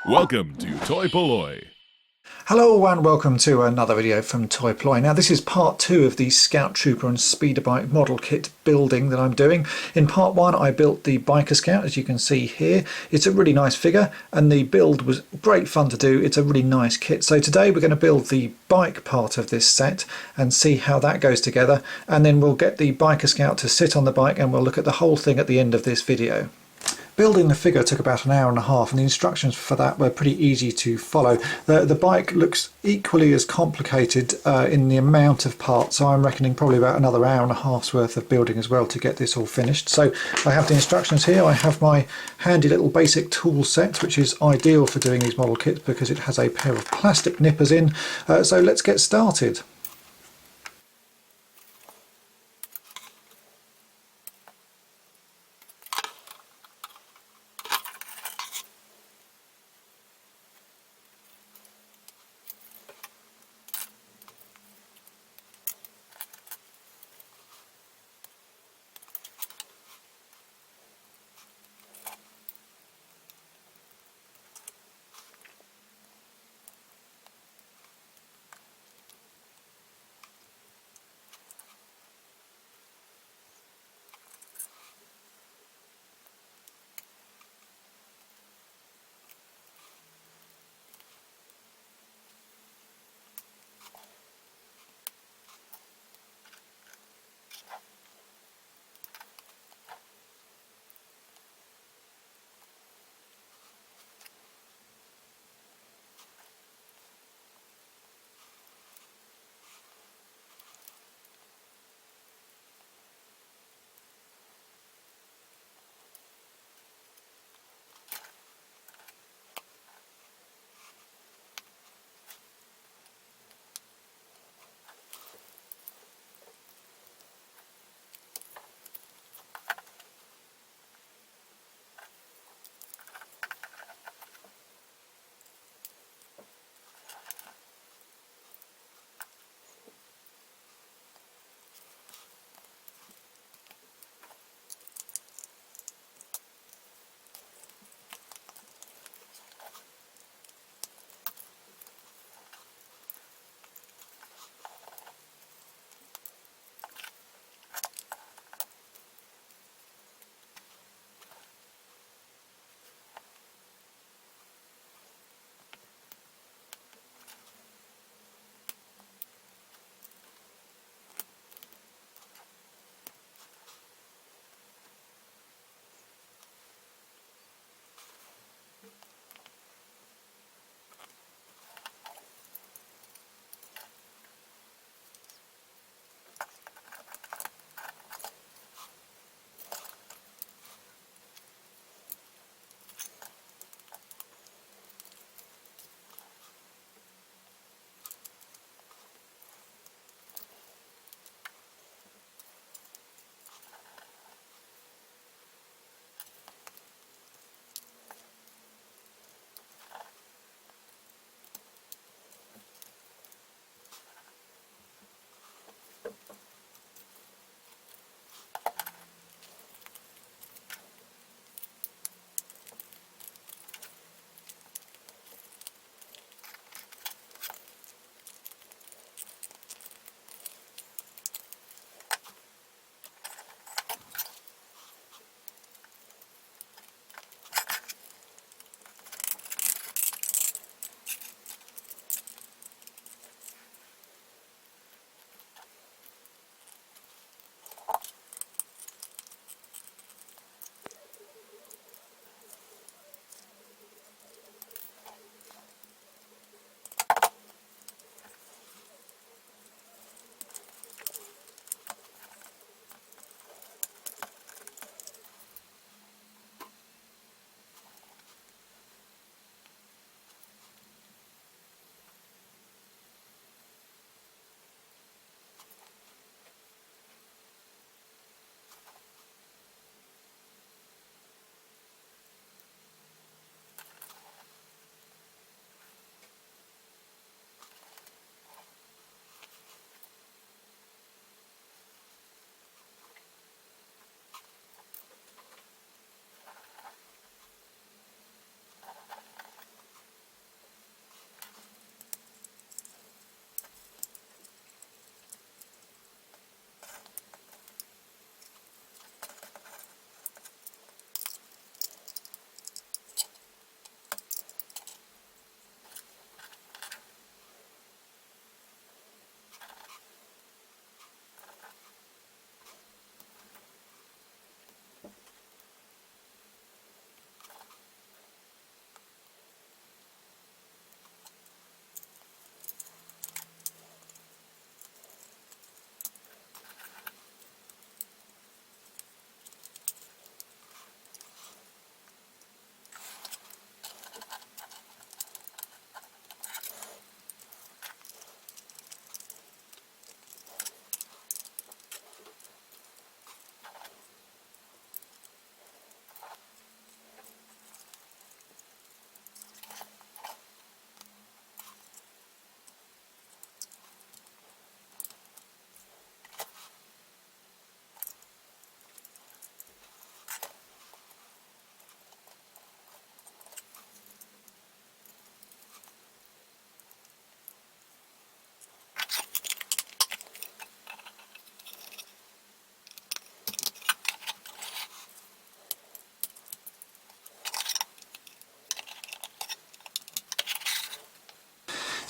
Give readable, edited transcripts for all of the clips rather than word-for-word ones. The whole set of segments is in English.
Welcome to toy-polloi. Hello and welcome to another video from toy-polloi. Now this is part 2 of the Scout Trooper and Speeder Bike model kit building that I'm doing. In part 1 I built the Biker Scout, as you can see here. It's a really nice figure and the build was great fun to do. It's a really nice kit. So today we're going to build the bike part of this set and see how that goes together, and then we'll get the Biker Scout to sit on the bike and we'll look at the whole thing at the end of this video. Building the figure took about an hour and a half, and the instructions for that were pretty easy to follow. The bike looks equally as complicated in the amount of parts, so I'm reckoning probably about another hour and a half's worth of building as well to get this all finished. So I have the instructions here. I have my handy little basic tool set, which is ideal for doing these model kits because it has a pair of plastic nippers in. So let's get started.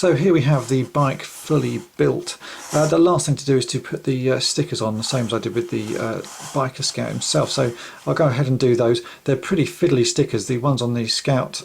So here we have the bike fully built. The last thing to do is to put the stickers on, the same as I did with the Biker Scout himself. So I'll go ahead and do those. They're pretty fiddly stickers. The ones on the Scout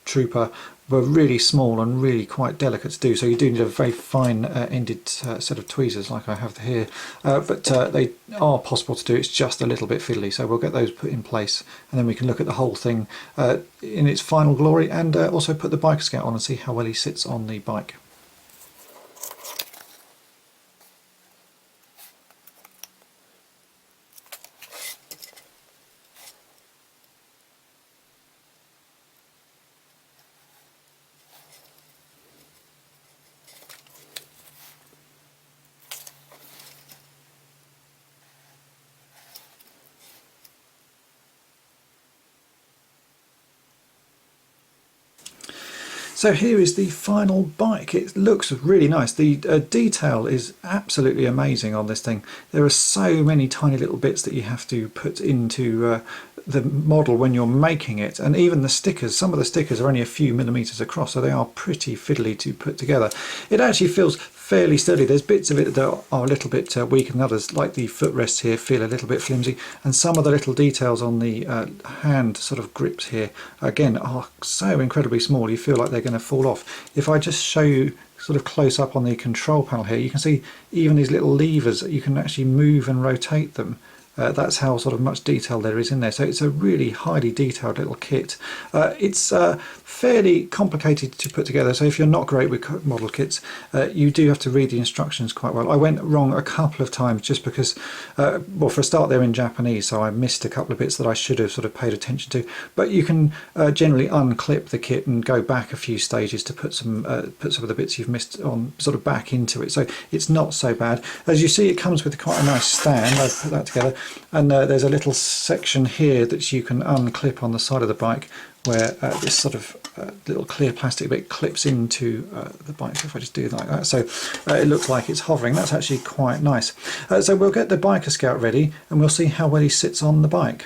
Trooper were really small and really quite delicate to do, so you do need a very fine ended set of tweezers like I have here, but they are possible to do. It's just a little bit fiddly, so we'll get those put in place and then we can look at the whole thing in its final glory, and also put the Biker Scout on and see how well he sits on the bike. So here is the final bike. It looks really nice. The detail is absolutely amazing on this thing. There are so many tiny little bits that you have to put into the model when you're making it, and even the stickers, some of the stickers are only a few millimeters across, so they are pretty fiddly to put together. It actually feels fairly sturdy. There's bits of it that are a little bit weaker than others, like the footrests here feel a little bit flimsy, and some of the little details on the hand sort of grips here again are so incredibly small you feel like they're going to fall off. If I just show you sort of close up on the control panel here, you can see even these little levers, you can actually move and rotate them. That's how sort of much detail there is in there. So it's a really highly detailed little kit. It's fairly complicated to put together, so if you're not great with model kits, you do have to read the instructions quite well. I went wrong a couple of times just because, well, for a start they're in Japanese, so I missed a couple of bits that I should have sort of paid attention to. But you can generally unclip the kit and go back a few stages to put some of the bits you've missed on sort of back into it. So it's not so bad. As you see, it comes with quite a nice stand. I've put that together. And there's a little section here that you can unclip on the side of the bike where this sort of little clear plastic bit clips into the bike. So if I just do it like that, so it looks like it's hovering. That's actually quite nice. So we'll get the Biker Scout ready and we'll see how well he sits on the bike.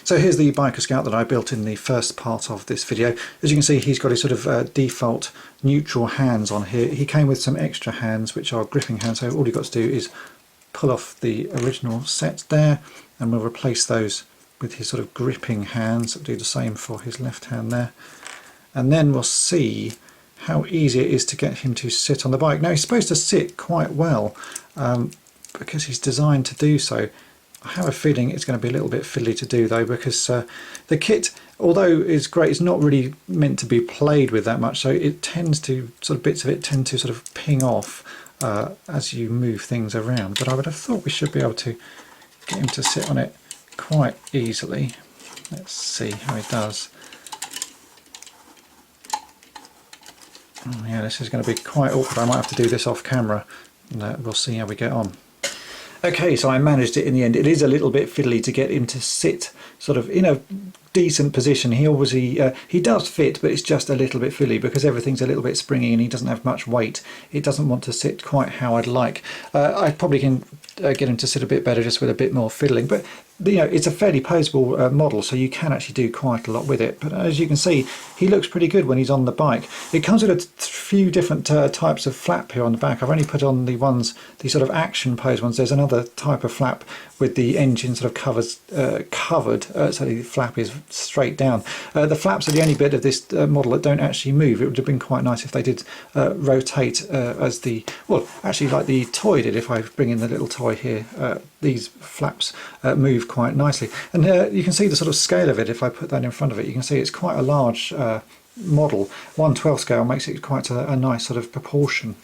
So here's the Biker Scout that I built in the first part of this video. As you can see, he's got his sort of default neutral hands on here. He came with some extra hands which are gripping hands, so all you've got to do is pull off the original set there, and we'll replace those with his sort of gripping hands. I'll do the same for his left hand there, and then we'll see how easy it is to get him to sit on the bike. Now he's supposed to sit quite well because he's designed to do so. I have a feeling it's going to be a little bit fiddly to do though, because the kit, although it's great, it's not really meant to be played with that much, so it tends to, sort of bits of it tend to sort of ping off as you move things around. But I would have thought we should be able to get him to sit on it quite easily. Let's see how he does. Oh yeah, this is going to be quite awkward. I might have to do this off camera, and we'll see how we get on. Okay, so I managed it in the end. It is a little bit fiddly to get him to sit sort of in a decent position. He obviously he does fit, but it's just a little bit fiddly because everything's a little bit springy and he doesn't have much weight. It doesn't want to sit quite how I'd like. I probably can get him to sit a bit better just with a bit more fiddling, but you know, it's a fairly poseable model, so you can actually do quite a lot with it. But as you can see, he looks pretty good when he's on the bike. It comes with a few different types of flap here on the back. I've only put on the sort of action pose ones. There's another type of flap with the engine sort of covered, so the flap is straight down. The flaps are the only bit of this model that don't actually move. It would have been quite nice if they did rotate as the, well, actually like the toy did. If I bring in the little toy here, these flaps move quite nicely, and you can see the sort of scale of it. If I put that in front of it, you can see it's quite a large model. 1/12 scale makes it quite a nice sort of proportion.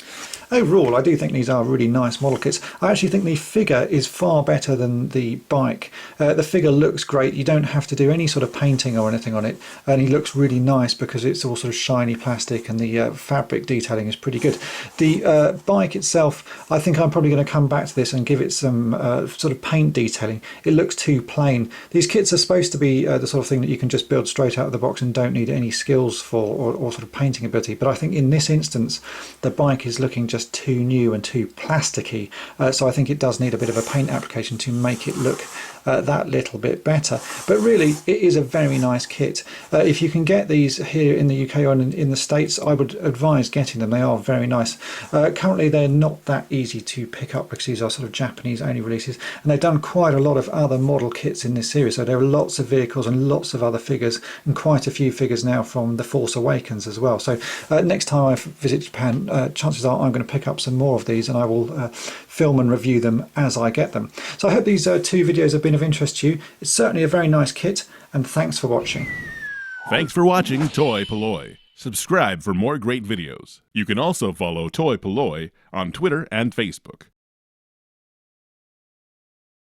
Overall, I do think these are really nice model kits. I actually think the figure is far better than the bike. The figure looks great. You don't have to do any sort of painting or anything on it, and he looks really nice because it's all sort of shiny plastic and the fabric detailing is pretty good. The bike itself, I think I'm probably going to come back to this and give it some sort of paint detailing. It looks too plain. These kits are supposed to be the sort of thing that you can just build straight out of the box and don't need any skills for or sort of painting ability, but I think in this instance the bike is looking just too new and too plasticky, so I think it does need a bit of a paint application to make it look that little bit better. But really it is a very nice kit. If you can get these here in the UK or in the States, I would advise getting them. They are very nice. Currently they're not that easy to pick up because these are sort of Japanese only releases, and they've done quite a lot of other model kits in this series, so there are lots of vehicles and lots of other figures, and quite a few figures now from The Force Awakens as well. So next time I visit Japan, chances are I'm going to pick up some more of these, and I will film and review them as I get them. So I hope these 2 videos have been of interest to you. It's certainly a very nice kit, and thanks for watching. Thanks for watching toy-polloi. Subscribe for more great videos. You can also follow toy-polloi on Twitter and Facebook.